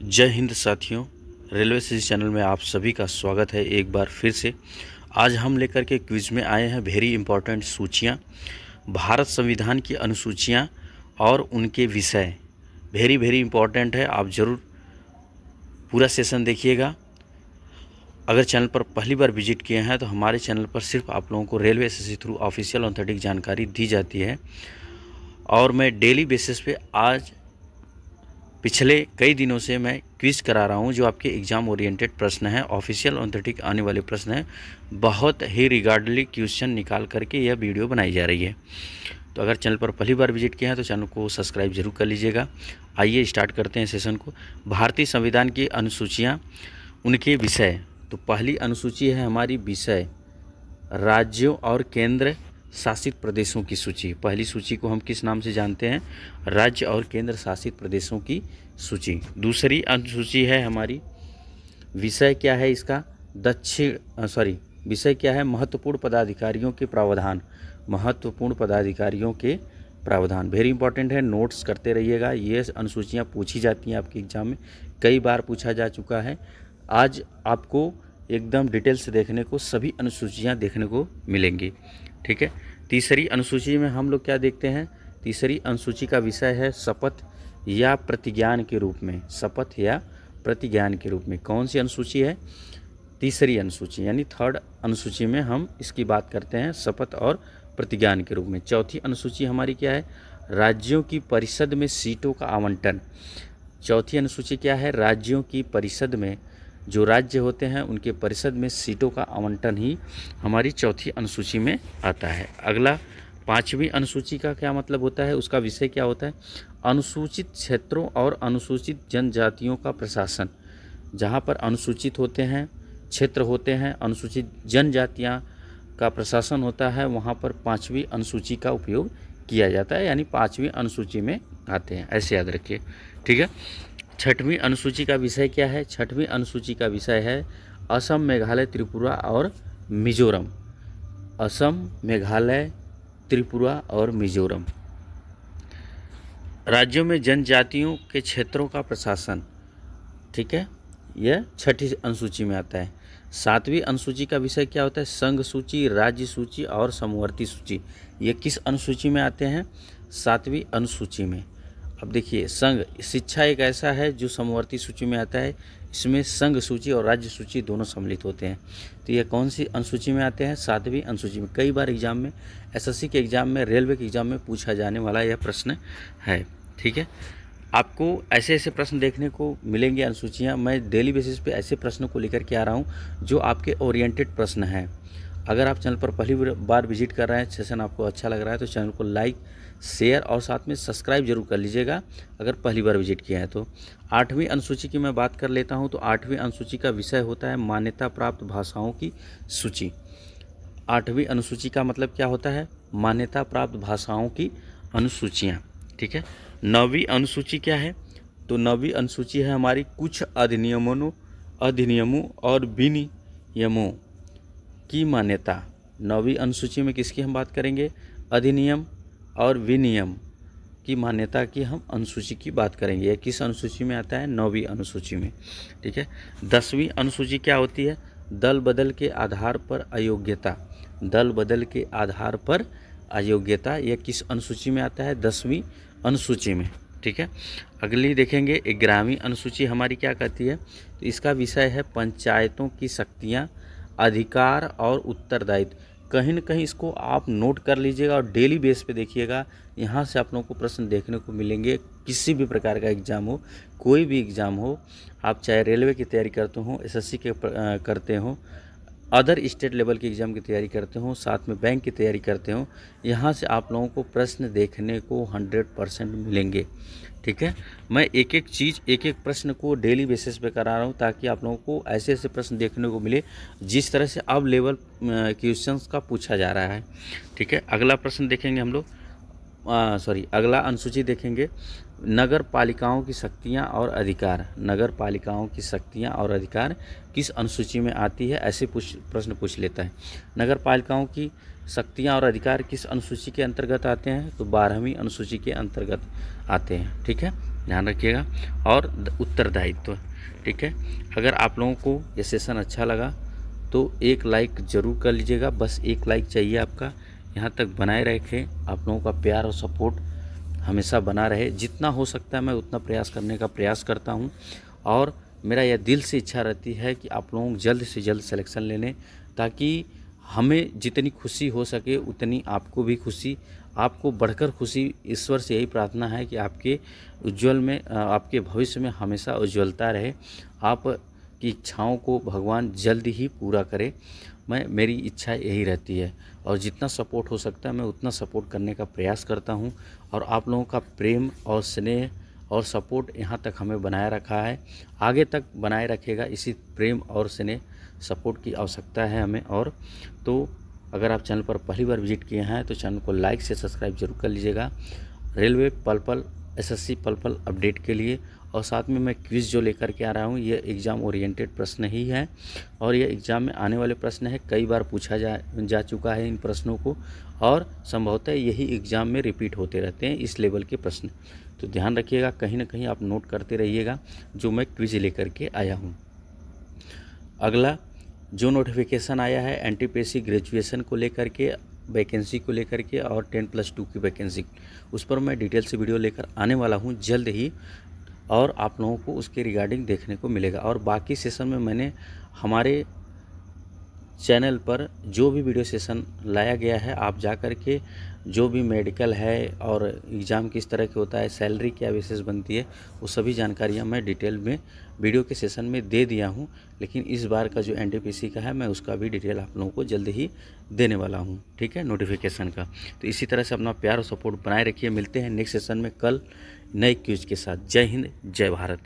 जय हिंद साथियों, railway city channel में आप सभी का स्वागत है एक बार फिर से। आज हम लेकर के क्विज में आए हैं वेरी इंपॉर्टेंट सूचियाँ, भारत संविधान की अनुसूचियाँ और उनके विषय वेरी इंपॉर्टेंट है। आप ज़रूर पूरा सेशन देखिएगा। अगर चैनल पर पहली बार विजिट किए हैं तो हमारे चैनल पर सिर्फ आप लोगों को railway SSC through official authentic जानकारी दी जाती है और मैं डेली बेसिस पे आज पिछले कई दिनों से मैं क्विज करा रहा हूं जो आपके एग्ज़ाम ओरिएंटेड प्रश्न हैं, ऑफिशियल ऑथेंटिक आने वाले प्रश्न हैं। बहुत ही रिगार्डली क्वेश्चन निकाल करके यह वीडियो बनाई जा रही है। तो अगर चैनल पर पहली बार विजिट किया है तो चैनल को सब्सक्राइब जरूर कर लीजिएगा। आइए स्टार्ट करते हैं सेशन को। भारतीय संविधान की अनुसूचियाँ, उनके विषय। तो पहली अनुसूची है हमारी विषय, राज्यों और केंद्र शासित प्रदेशों की सूची। पहली सूची को हम किस नाम से जानते हैं? राज्य और केंद्र शासित प्रदेशों की सूची। दूसरी अनुसूची है हमारी, विषय क्या है इसका? विषय क्या है? महत्वपूर्ण पदाधिकारियों के प्रावधान। महत्वपूर्ण पदाधिकारियों के प्रावधान वेरी इंपॉर्टेंट है, नोट्स करते रहिएगा। ये अनुसूचियाँ पूछी जाती हैं आपके एग्जाम में, कई बार पूछा जा चुका है। आज आपको एकदम डिटेल से देखने को सभी अनुसूचियाँ देखने को मिलेंगी, ठीक है। तीसरी अनुसूची में हम लोग क्या देखते हैं? तीसरी अनुसूची का विषय है शपथ या प्रतिज्ञान के रूप में। शपथ या प्रतिज्ञान के रूप में कौन सी अनुसूची है? तीसरी अनुसूची यानी थर्ड अनुसूची में हम इसकी बात करते हैं, शपथ और प्रतिज्ञान के रूप में। चौथी अनुसूची हमारी क्या है? राज्यों की परिषद में सीटों का आवंटन। चौथी अनुसूची क्या है? राज्यों की परिषद में, जो राज्य होते हैं उनके परिषद में सीटों का आवंटन ही हमारी चौथी अनुसूची में आता है। अगला पांचवी अनुसूची का क्या मतलब होता है? उसका विषय क्या होता है? अनुसूचित क्षेत्रों और अनुसूचित जनजातियों का प्रशासन। जहाँ पर अनुसूचित होते हैं, क्षेत्र होते हैं, अनुसूचित जनजातियाँ का प्रशासन होता है, वहाँ पर पांचवी अनुसूची का उपयोग किया जाता है, यानी पांचवी अनुसूची में आते हैं, ऐसे याद रखिए, ठीक है। छठवीं अनुसूची का विषय क्या है? छठवीं अनुसूची का विषय है असम, मेघालय, त्रिपुरा और मिजोरम। असम, मेघालय, त्रिपुरा और मिजोरम राज्यों में जनजातियों के क्षेत्रों का प्रशासन, ठीक है। यह छठी अनुसूची में आता है। सातवीं अनुसूची का विषय क्या होता है? संघ सूची, राज्य सूची और समवर्ती सूची। ये किस अनुसूची में आते हैं? सातवीं अनुसूची में। अब देखिए, संघ शिक्षा एक ऐसा है जो समवर्ती सूची में आता है। इसमें संघ सूची और राज्य सूची दोनों सम्मिलित होते हैं। तो ये कौन सी अनुसूची में आते हैं? सातवीं अनुसूची में। कई बार एग्जाम में, एसएससी के एग्जाम में, रेलवे के एग्जाम में पूछा जाने वाला यह प्रश्न है, ठीक है। आपको ऐसे ऐसे प्रश्न देखने को मिलेंगे अनुसूचियाँ। मैं डेली बेसिस पे ऐसे प्रश्नों को लेकर के आ रहा हूँ जो आपके ओरिएंटेड प्रश्न हैं। अगर आप चैनल पर पहली बार विजिट कर रहे हैं, सेशन आपको अच्छा लग रहा है तो चैनल को लाइक, शेयर और साथ में सब्सक्राइब जरूर कर लीजिएगा अगर पहली बार विजिट किया है तो। आठवीं अनुसूची की मैं बात कर लेता हूं। तो आठवीं अनुसूची का विषय होता है मान्यता प्राप्त भाषाओं की सूची। आठवीं अनुसूची का मतलब क्या होता है? मान्यता प्राप्त भाषाओं की अनुसूचियाँ, ठीक है। नौवीं अनुसूची क्या है? तो नौवीं अनुसूची है हमारी कुछ अधिनियमों और विनियमों की मान्यता। नौवीं अनुसूची में किसकी हम बात करेंगे? अधिनियम और विनियम की मान्यता की हम अनुसूची की बात करेंगे। यह किस अनुसूची में आता है? नौवीं अनुसूची में, ठीक है। 10वीं अनुसूची क्या होती है? दल बदल के आधार पर अयोग्यता। दल बदल के आधार पर अयोग्यता, यह किस अनुसूची में आता है? 10वीं अनुसूची में, ठीक है। अगली देखेंगे 11वीं अनुसूची हमारी क्या कहती है? तो इसका विषय है पंचायतों की शक्तियाँ, अधिकार और उत्तरदायित्व। कहीं न कहीं इसको आप नोट कर लीजिएगा और डेली बेस पे देखिएगा। यहाँ से आप लोगों को प्रश्न देखने को मिलेंगे। किसी भी प्रकार का एग्ज़ाम हो, कोई भी एग्ज़ाम हो, आप चाहे रेलवे की तैयारी करते हो, एसएससी के करते हो, अदर स्टेट लेवल की एग्ज़ाम की तैयारी करते हो, साथ में बैंक की तैयारी करते हो, यहाँ से आप लोगों को प्रश्न देखने को 100% मिलेंगे, ठीक है। मैं एक एक चीज़, एक एक प्रश्न को डेली बेसिस पे करा रहा हूँ ताकि आप लोगों को ऐसे ऐसे प्रश्न देखने को मिले जिस तरह से अब लेवल क्वेश्चंस का पूछा जा रहा है, ठीक है। अगला प्रश्न देखेंगे हम लोग, अगला अनुसूची देखेंगे नगर पालिकाओं की शक्तियाँ और अधिकार। नगर पालिकाओं की शक्तियाँ और अधिकार किस अनुसूची में आती है? ऐसे प्रश्न पूछ लेता है। नगर पालिकाओं की शक्तियाँ और अधिकार किस अनुसूची के अंतर्गत आते हैं? तो 12वीं अनुसूची के अंतर्गत आते हैं, ठीक है। ध्यान रखिएगा, और उत्तरदायित्व। ठीक है, अगर आप लोगों को ये सेशन अच्छा लगा तो एक लाइक ज़रूर कर लीजिएगा, बस एक लाइक चाहिए आपका। यहाँ तक बनाए रखें, आप लोगों का प्यार और सपोर्ट हमेशा बना रहे। जितना हो सकता है मैं उतना प्रयास करने का प्रयास करता हूँ, और मेरा यह दिल से इच्छा रहती है कि आप लोग जल्द से जल्द सिलेक्शन ले लें, ताकि हमें जितनी खुशी हो सके उतनी आपको भी खुशी, आपको बढ़कर खुशी। ईश्वर से यही प्रार्थना है कि आपके उज्जवल में, आपके भविष्य में हमेशा उज्ज्वलता रहे, आपकी इच्छाओं को भगवान जल्द ही पूरा करे। मेरी इच्छा यही रहती है, और जितना सपोर्ट हो सकता है मैं उतना सपोर्ट करने का प्रयास करता हूं। और आप लोगों का प्रेम और स्नेह और सपोर्ट यहाँ तक हमें बनाए रखा है, आगे तक बनाए रखेगा। इसी प्रेम और स्नेह सपोर्ट की आवश्यकता है हमें। और तो अगर आप चैनल पर पहली बार विजिट किए हैं तो चैनल को लाइक से सब्सक्राइब जरूर कर लीजिएगा, रेलवे पल एसएससी पल अपडेट के लिए। और साथ में मैं क्विज़ जो लेकर के आ रहा हूँ, ये एग्ज़ाम ओरिएंटेड प्रश्न ही है, और ये एग्ज़ाम में आने वाले प्रश्न है। कई बार पूछा जा चुका है इन प्रश्नों को, और संभवतः यही एग्ज़ाम में रिपीट होते रहते हैं इस लेवल के प्रश्न। तो ध्यान रखिएगा, कहीं ना कहीं आप नोट करते रहिएगा जो मैं क्विज़ लेकर के आया हूँ। अगला जो नोटिफिकेशन आया है एनटीपीसी ग्रेजुएशन को लेकर के, वैकेंसी को लेकर के, और 10+2 की वैकेंसी, उस पर मैं डिटेल से वीडियो लेकर आने वाला हूं जल्द ही, और आप लोगों को उसके रिगार्डिंग देखने को मिलेगा। और बाकी सेशन में मैंने हमारे चैनल पर जो भी वीडियो सेशन लाया गया है, आप जा कर के जो भी मेडिकल है और एग्ज़ाम किस तरह के होता है, सैलरी क्या विशेष बनती है, वो सभी जानकारियाँ मैं डिटेल में वीडियो के सेशन में दे दिया हूँ। लेकिन इस बार का जो एनटीपीसी का है, मैं उसका भी डिटेल आप लोगों को जल्द ही देने वाला हूँ। ठीक है, नोटिफिकेशन का। तो इसी तरह से अपना प्यार और सपोर्ट बनाए रखिए। मिलते हैं नेक्स्ट सेशन में कल नए क्विज के साथ। जय हिंद, जय भारत।